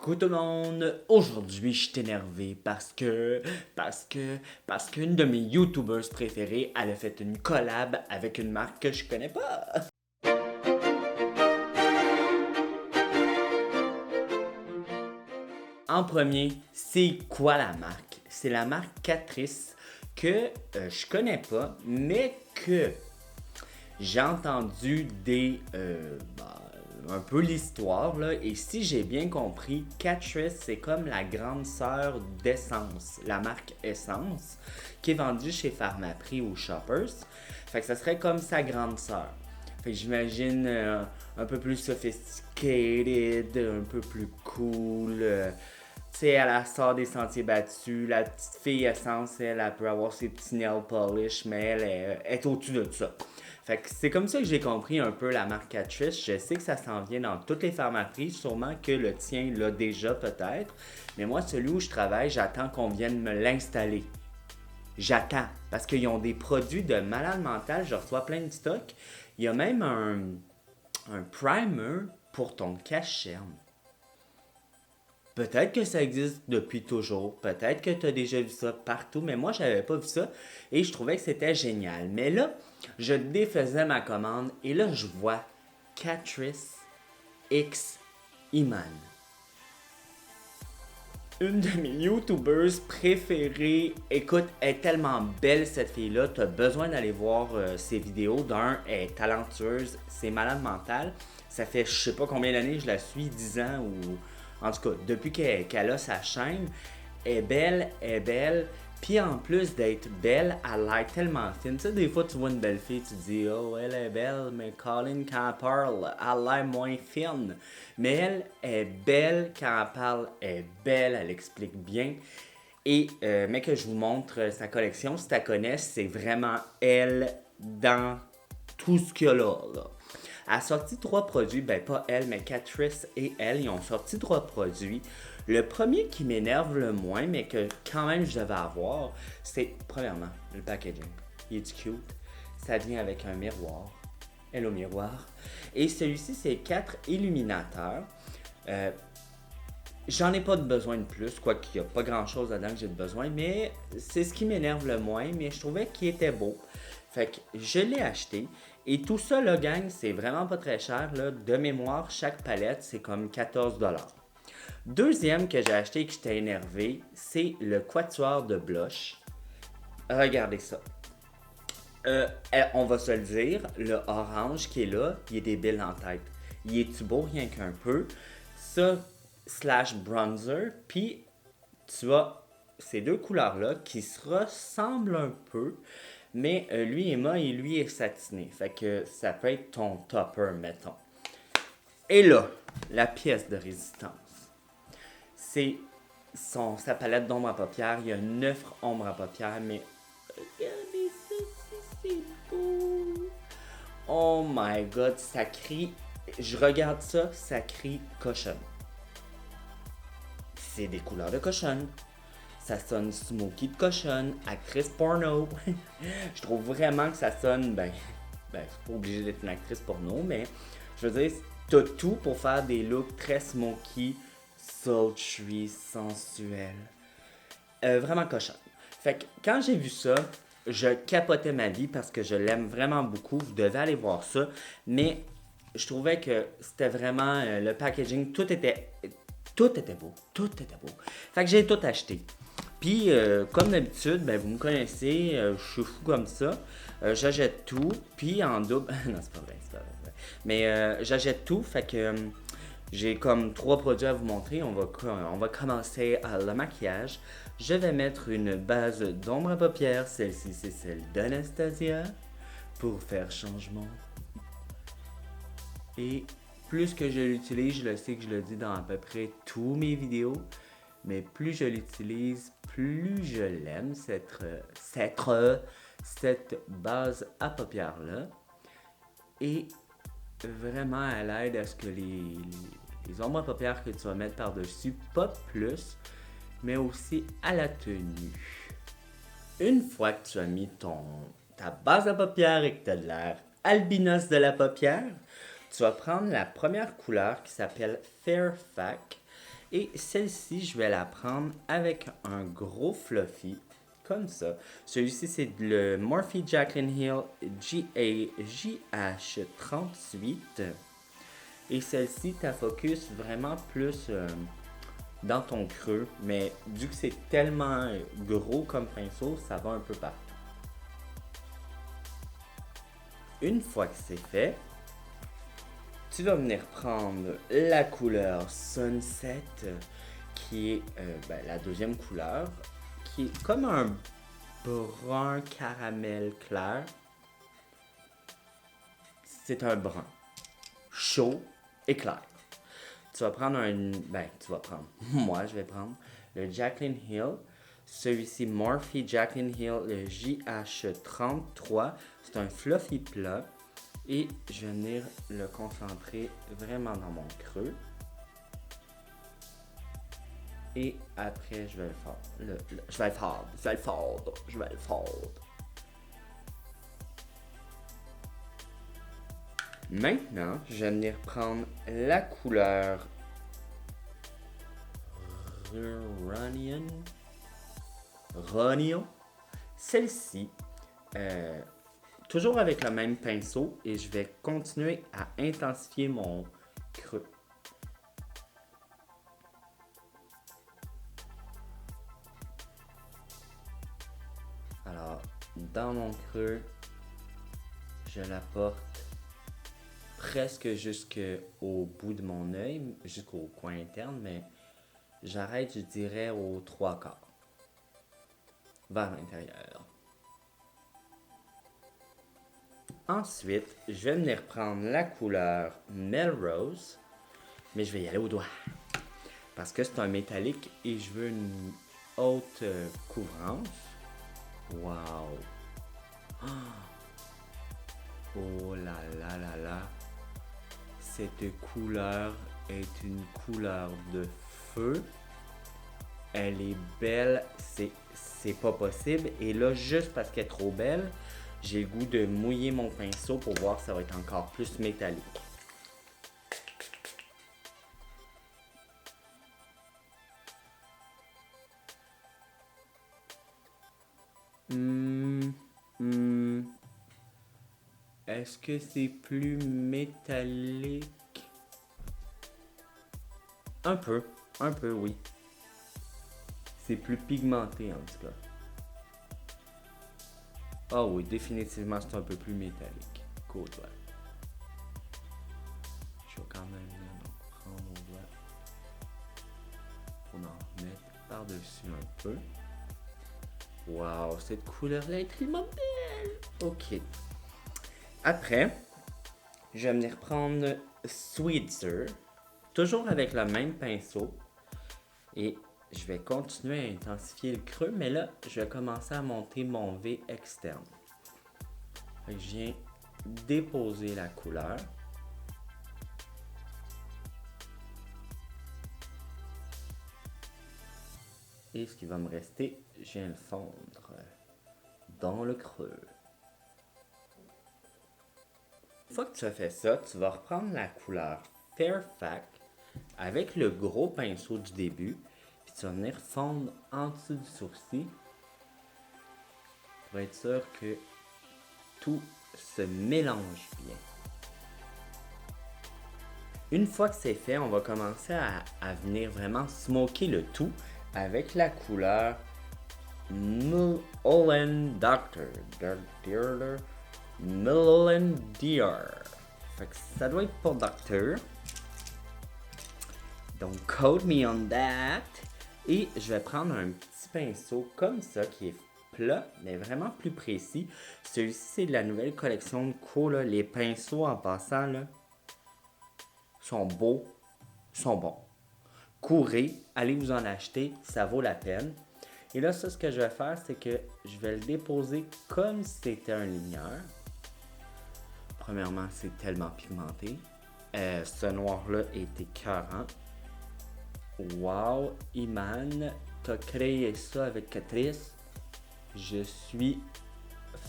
Coucou tout le monde, aujourd'hui je suis énervé parce qu'une de mes YouTubers préférées, elle a fait une collab avec une marque que je connais pas. En premier, c'est quoi la marque? C'est la marque Catrice que je connais pas, mais que j'ai entendu un peu l'histoire, là, et si j'ai bien compris, Catrice, c'est comme la grande sœur d'Essence, la marque Essence, qui est vendue chez Pharmaprix ou Shoppers. Fait que ça serait comme sa grande sœur. Fait que j'imagine un peu plus sophisticated, un peu plus cool. Tu sais, elle sort des sentiers battus. La petite fille Essence, elle peut avoir ses petits nail polish, mais elle est au-dessus de tout ça. Fait que c'est comme ça que j'ai compris un peu la marque Catrice. Je sais que ça s'en vient dans toutes les pharmacies, sûrement que le tien l'a déjà peut-être. Mais moi, celui où je travaille, j'attends qu'on vienne me l'installer. J'attends. Parce qu'ils ont des produits de malade mental. Je reçois plein de stocks. Il y a même un primer pour ton cache-cerne. Peut-être que ça existe depuis toujours, peut-être que tu as déjà vu ça partout, mais moi, je n'avais pas vu ça et je trouvais que c'était génial. Mais là, je défaisais ma commande et là, je vois Catrice X Iman. Une de mes YouTubers préférées. Écoute, elle est tellement belle cette fille-là, tu as besoin d'aller voir ses vidéos. D'un, elle est talentueuse, c'est malade mental. Ça fait je sais pas combien d'années je la suis, 10 ans ou... En tout cas, depuis qu'elle a sa chaîne, elle est belle. Puis en plus d'être belle, elle a l'air tellement fine. Tu sais, des fois, tu vois une belle fille, tu te dis, oh, elle est belle, mais Colin, quand elle parle, elle a l'air moins fine. Mais elle est belle quand elle parle, elle est belle, elle explique bien. Et, mais que je vous montre sa collection, si tu la connais, c'est vraiment elle dans tout ce qu'il y a là. Elle a sorti 3 produits, ben pas elle, mais Catrice et elle, ils ont sorti 3 produits. Le premier qui m'énerve le moins, mais que quand même je devais avoir, c'est premièrement le packaging. Il est cute. Ça vient avec un miroir. Hello miroir. Et celui-ci, c'est 4 illuminateurs. J'en ai pas de besoin de plus, quoiqu'il n'y a pas grand chose dedans que j'ai de besoin, mais c'est ce qui m'énerve le moins, mais je trouvais qu'il était beau. Fait que je l'ai acheté. Et tout ça, là, gang, c'est vraiment pas très cher. Là. De mémoire, chaque palette, c'est comme 14$. Deuxième que j'ai acheté et que j'étais énervé, c'est le quatuor de blush. Regardez ça. On va se le dire, le orange qui est là, il est débile en tête. Il est-tu beau rien qu'un peu? Ça, slash bronzer, puis tu as ces deux couleurs-là qui se ressemblent un peu, mais lui est mat et lui est satiné. Fait que ça peut être ton topper, mettons. Et là, la pièce de résistance. C'est sa palette d'ombre à paupières. Il y a 9 ombres à paupières, mais regardez ça, c'est beau. Oh my god, ça crie. Je regarde ça, ça crie cochonne. C'est des couleurs de cochonne. Ça sonne smoky de cochonne, actrice porno. Je trouve vraiment que ça sonne, c'est pas obligé d'être une actrice porno, mais je veux dire, t'as tout pour faire des looks très smoky, sultry, sensuels. Vraiment cochonne. Fait que quand j'ai vu ça, je capotais ma vie parce que je l'aime vraiment beaucoup. Vous devez aller voir ça. Mais je trouvais que c'était vraiment le packaging, tout était beau. Tout était beau. Fait que j'ai tout acheté. Puis, comme d'habitude, vous me connaissez, je suis fou comme ça. J'achète tout, puis en double. Non, c'est pas vrai, c'est pas vrai. Mais j'achète tout, fait que j'ai comme 3 produits à vous montrer. On va commencer à le maquillage. Je vais mettre une base d'ombre à paupières. Celle-ci, c'est celle d'Anastasia. Pour faire changement. Et plus que je l'utilise, je le sais que je le dis dans à peu près tous mes vidéos. Mais plus je l'utilise, plus je l'aime, cette base à paupières-là. Et vraiment, elle aide à ce que les ombres à paupières que tu vas mettre par-dessus popent plus, mais aussi à la tenue. Une fois que tu as mis ta base à paupières et que tu as de l'air albinos de la paupière, tu vas prendre la première couleur qui s'appelle Fairfax. Et celle-ci, je vais la prendre avec un gros fluffy, comme ça. Celui-ci, c'est le Morphe Jaclyn Hill JH38. Et celle-ci, tu focus vraiment plus dans ton creux. Mais vu que c'est tellement gros comme pinceau, ça va un peu partout. Une fois que c'est fait, tu vas venir prendre la couleur Sunset, qui est la deuxième couleur, qui est comme un brun caramel clair. C'est un brun chaud et clair. Tu vas prendre moi je vais prendre le Jaclyn Hill. Celui-ci, Morphe Jaclyn Hill, le JH33. C'est un fluffy plat. Et je vais venir le concentrer vraiment dans mon creux. Et après, je vais le fondre. Maintenant, je vais venir prendre la couleur Ronion. Celle-ci, toujours avec le même pinceau, et je vais continuer à intensifier mon creux. Alors, dans mon creux, je la porte presque jusqu'au bout de mon œil, jusqu'au coin interne, mais j'arrête, je dirais, aux 3/4, vers l'intérieur. Ensuite, je vais venir prendre la couleur Melrose, mais je vais y aller au doigt, parce que c'est un métallique et je veux une haute couvrance. Wow! Oh là là là là! Cette couleur est une couleur de feu. Elle est belle, c'est pas possible. Et là, juste parce qu'elle est trop belle, j'ai le goût de mouiller mon pinceau pour voir si ça va être encore plus métallique. Est-ce que c'est plus métallique? Un peu, oui. C'est plus pigmenté en tout cas. Ah oui, définitivement c'est un peu plus métallique qu'au doigt. Je vais quand même prendre mon doigt pour en mettre par-dessus un peu. Wow, cette couleur-là est tellement belle! Ok. Après, je vais venir prendre Sweetser, toujours avec le même pinceau. Et je vais continuer à intensifier le creux, mais là, je vais commencer à monter mon V externe. Je viens déposer la couleur. Et ce qui va me rester, je viens le fondre dans le creux. Une fois que tu as fait ça, tu vas reprendre la couleur Fairfax avec le gros pinceau du début. Puis tu vas venir fondre en dessous du sourcil pour être sûr que tout se mélange bien. Une fois que c'est fait, on va commencer à venir vraiment smoker le tout avec la couleur Mulholland Deer. Fait que ça doit être pour Doctor. Donc, code me on that. Et je vais prendre un petit pinceau comme ça qui est plat, mais vraiment plus précis. Celui-ci, c'est de la nouvelle collection de Co. Là. Les pinceaux, en passant, là, sont beaux, sont bons. Courez, allez vous en acheter, ça vaut la peine. Et là, ça, ce que je vais faire, c'est que je vais le déposer comme si c'était un ligneur. Premièrement, c'est tellement pigmenté. Ce noir-là est écœurant. Wow, Iman, t'as créé ça avec Catrice. Je suis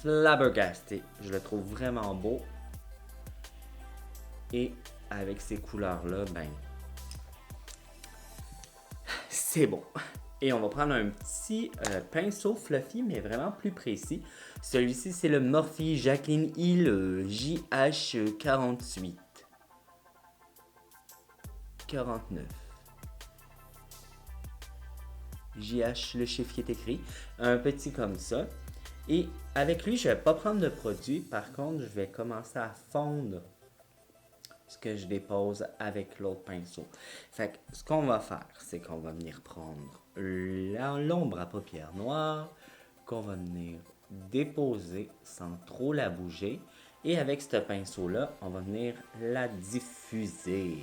flabbergasté. Je le trouve vraiment beau. Et avec ces couleurs-là, ben, c'est bon. Et on va prendre un petit pinceau fluffy, mais vraiment plus précis. Celui-ci, c'est le Morphe Jacqueline Hill JH48. 49. JH, le chiffre qui est écrit. Un petit comme ça. Et avec lui, je ne vais pas prendre de produit. Par contre, je vais commencer à fondre ce que je dépose avec l'autre pinceau. Fait que ce qu'on va faire, c'est qu'on va venir prendre l'ombre à paupières noires, qu'on va venir déposer sans trop la bouger. Et avec ce pinceau-là, on va venir la diffuser.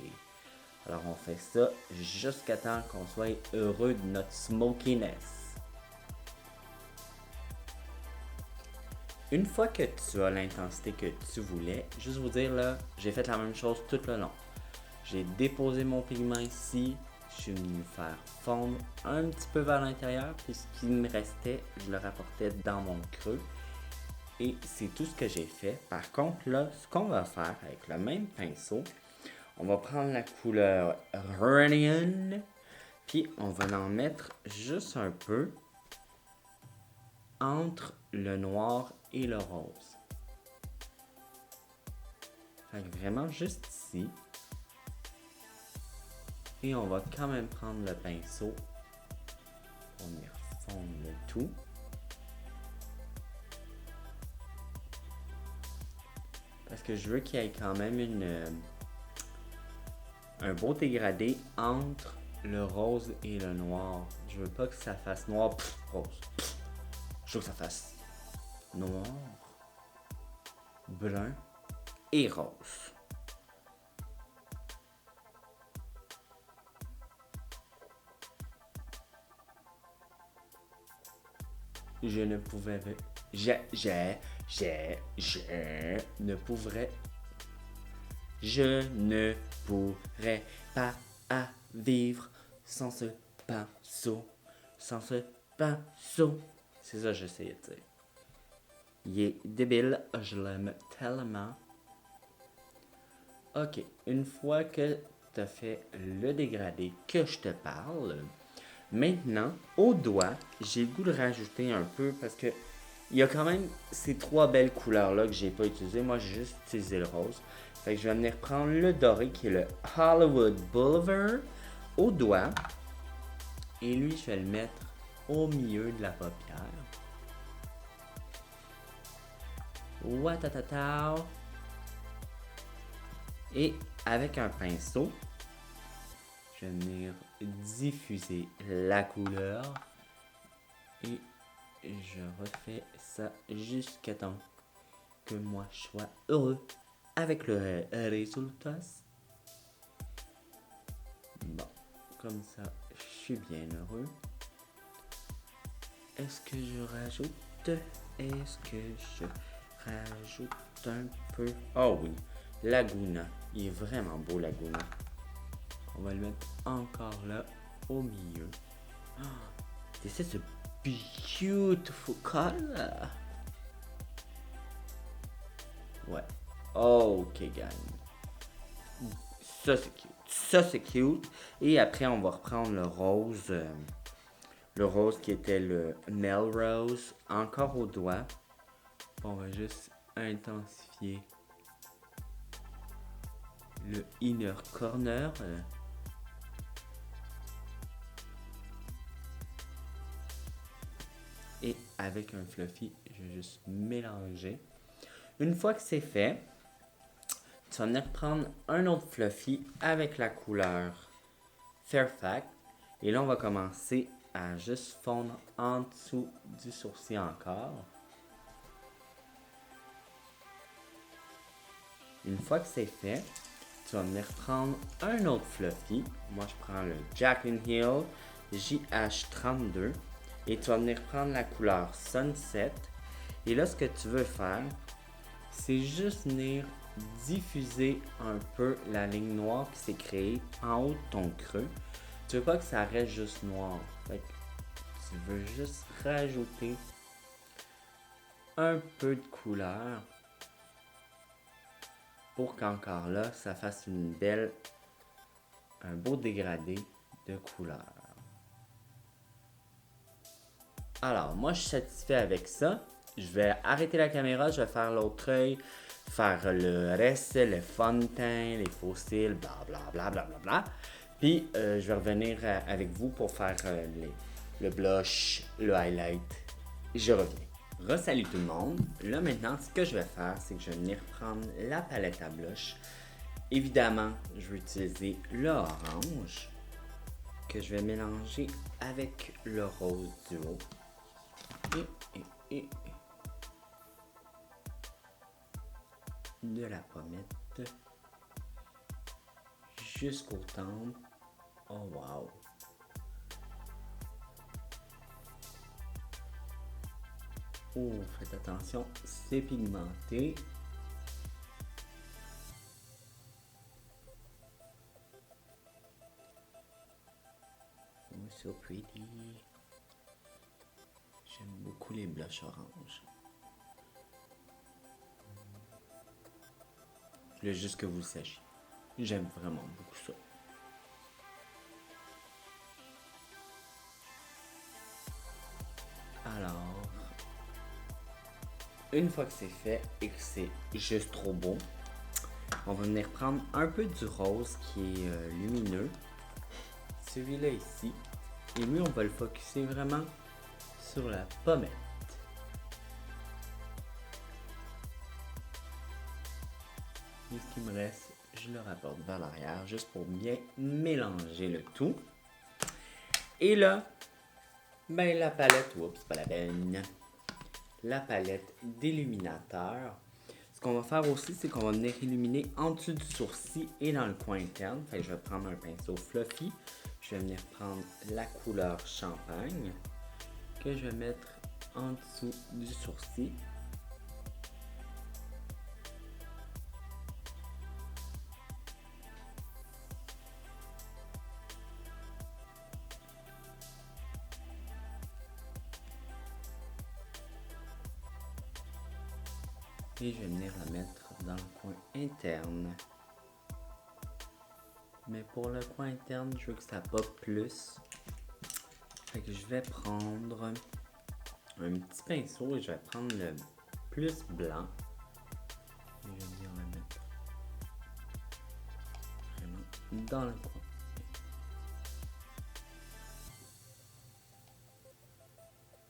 Alors on fait ça jusqu'à temps qu'on soit heureux de notre smokiness. Une fois que tu as l'intensité que tu voulais, juste vous dire là, j'ai fait la même chose tout le long. J'ai déposé mon pigment ici, je suis venu faire fondre un petit peu vers l'intérieur, puis ce qui me restait, je le rapportais dans mon creux. Et c'est tout ce que j'ai fait. Par contre là, ce qu'on va faire avec le même pinceau, on va prendre la couleur Radiant, puis on va en mettre juste un peu entre le noir et le rose. Fait que vraiment juste ici. Et on va quand même prendre le pinceau pour venir fondre le tout. Parce que je veux qu'il y ait quand même un beau dégradé entre le rose et le noir. Je veux pas que ça fasse noir, rose. Je veux que ça fasse noir, brun et rose. Je ne pouvais... Je ne pourrais... Je ne pourrais pas vivre sans ce pinceau. Sans ce pinceau. C'est ça que j'essayais de dire. Il est débile, je l'aime tellement. Ok, une fois que tu as fait le dégradé que je te parle, maintenant, au doigt, j'ai le goût de rajouter un peu parce que il y a quand même ces trois belles couleurs-là que j'ai pas utilisées. Moi, j'ai juste utilisé le rose. Fait que je vais venir prendre le doré qui est le Hollywood Boulevard au doigt. Et lui, je vais le mettre au milieu de la paupière. Watatata. Et avec un pinceau, je vais venir diffuser la couleur. Et je refais ça jusqu'à temps que moi je sois heureux avec le résultat. Bon, comme ça, je suis bien heureux. Est-ce que je rajoute? Est-ce que je rajoute un peu? Oh oui, Laguna. Il est vraiment beau, Laguna. On va le mettre encore là, au milieu. Oh, this is a beautiful color. Ouais. Ok, gang. Ça, c'est cute. Ça, c'est cute. Et après, on va reprendre le rose. Le rose qui était le Melrose. Encore au doigt. On va juste intensifier le inner corner. Et avec un fluffy, je vais juste mélanger. Une fois que c'est fait, tu vas venir prendre un autre fluffy avec la couleur Fairfax. Et là, on va commencer à juste fondre en dessous du sourcil encore. Une fois que c'est fait, tu vas venir prendre un autre fluffy. Moi, je prends le Jaclyn Hill JH32. Et tu vas venir prendre la couleur Sunset. Et là, ce que tu veux faire, c'est juste venir diffuser un peu la ligne noire qui s'est créée en haut de ton creux. Tu veux pas que ça reste juste noir. Fait que tu veux juste rajouter un peu de couleur pour qu'encore là, ça fasse un beau dégradé de couleur. Alors, moi, je suis satisfait avec ça. Je vais arrêter la caméra, je vais faire l'autre œil, faire le reste, les fontaines, les fossiles, bla bla bla bla bla bla. Puis, je vais revenir avec vous pour faire le blush, le highlight. Je reviens. Re-salut tout le monde. Là, maintenant, ce que je vais faire, c'est que je vais venir prendre la palette à blush. Évidemment, je vais utiliser l'orange que je vais mélanger avec le rose du haut. Et de la pommette jusqu'au temple. Oh wow! Oh, faites attention, c'est pigmenté. Oh, so pretty. J'aime beaucoup les blushs orange. Je voulais juste que vous le sachiez. J'aime vraiment beaucoup ça. Alors, une fois que c'est fait et que c'est juste trop beau, on va venir prendre un peu du rose qui est lumineux. Celui-là ici. Et lui, on va le focusser vraiment sur la pommette. Et ce qui me reste, je le rapporte vers l'arrière juste pour bien mélanger le tout. Et là, ben la palette, oups, pas la peine. La palette d'illuminateur. Ce qu'on va faire aussi, c'est qu'on va venir illuminer en dessous du sourcil et dans le coin interne. Fait que je vais prendre un pinceau fluffy. Je vais venir prendre la couleur champagne que je vais mettre en dessous du sourcil. Et je vais venir la mettre dans le coin interne. Mais pour le coin interne, je veux que ça pop plus. Fait que je vais prendre un petit pinceau et je vais prendre le plus blanc. Et je vais venir le mettre vraiment dans le coin.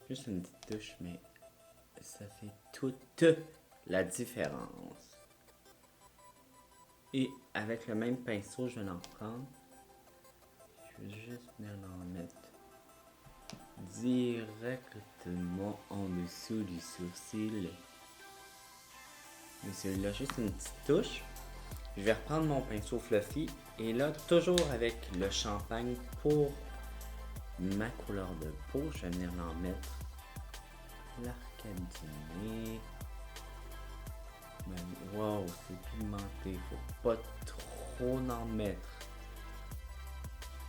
Juste une petite touche, mais ça fait toute la différence. Et avec le même pinceau, je vais en prendre. Je vais juste venir en mettre directement en dessous du sourcil. Et celui-là, juste une petite touche. Je vais reprendre mon pinceau fluffy. Et là, toujours avec le champagne pour ma couleur de peau, je vais venir en mettre l'arcade du nez. Wow, c'est pigmenté, faut pas trop en mettre.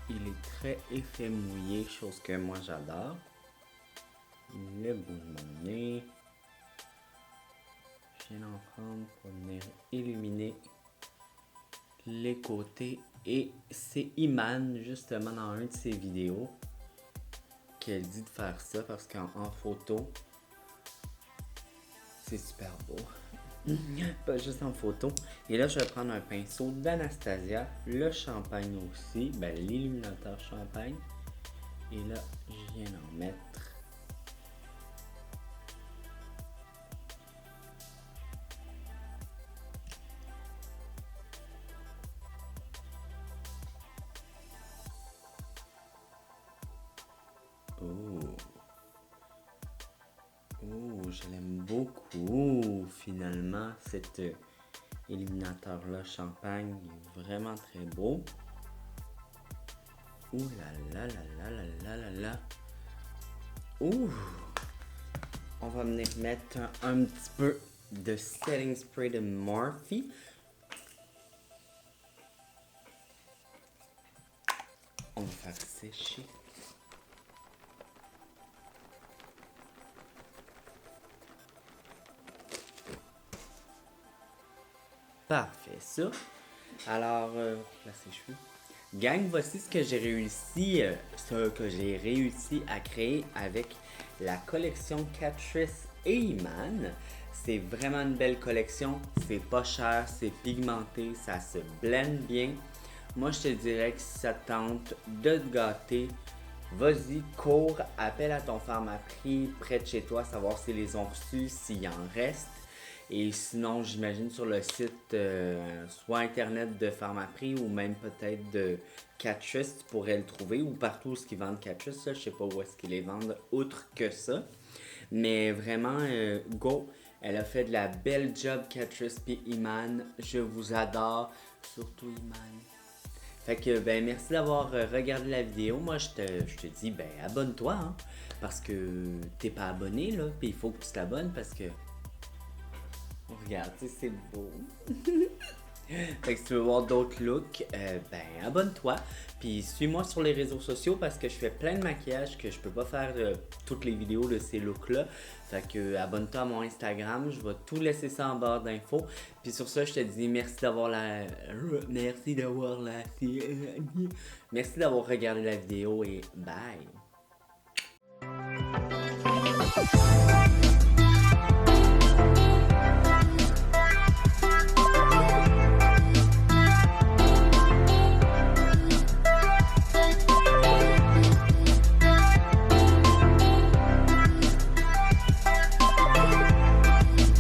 Il est très effet mouillé, chose que moi j'adore. Le bout de mon nez. Je viens d'en prendre pour venir illuminer les côtés. Et c'est Iman, justement, dans un de ses vidéos, qu'elle dit de faire ça parce qu'en photo, c'est super beau. Pas juste en photo. Et là, je vais prendre un pinceau d'Anastasia, le champagne aussi, ben l'illuminateur champagne. Et là, je viens d'en mettre. Je l'aime beaucoup finalement, cet illuminateur là champagne, il est vraiment très beau. Ouh là là là là là là là. Ouh. On va venir mettre un petit peu de setting spray de Morphe. On va faire sécher. Parfait, ça. Alors, là, ses cheveux. Gang, voici ce que j'ai réussi à créer avec la collection Catrice et Iman. C'est vraiment une belle collection, c'est pas cher, c'est pigmenté, ça se blende bien. Moi, je te dirais que si ça te tente de te gâter, vas-y, cours, appelle à ton pharmaprix près de chez toi, savoir s'ils les ont reçus, s'il en reste. Et sinon, j'imagine sur le site, soit internet de Pharmaprix ou même peut-être de Catrice, tu pourrais le trouver, ou partout où ils vendent Catrice, je sais pas où est-ce qu'ils les vendent, outre que ça. Mais vraiment, go, elle a fait de la belle job, Catrice puis Iman, je vous adore, surtout Iman. Fait que, ben, merci d'avoir regardé la vidéo. Moi, je te dis, ben, abonne-toi, hein, parce que t'es pas abonné, là, puis il faut que tu t'abonnes parce que regarde, tu sais, c'est beau. Fait que si tu veux voir d'autres looks, ben abonne-toi. Puis suis-moi sur les réseaux sociaux parce que je fais plein de maquillage que je peux pas faire toutes les vidéos de ces looks-là. Fait que abonne-toi à mon Instagram, je vais tout laisser ça en barre d'infos. Puis sur ça, je te dis merci d'avoir merci d'avoir regardé la vidéo et bye.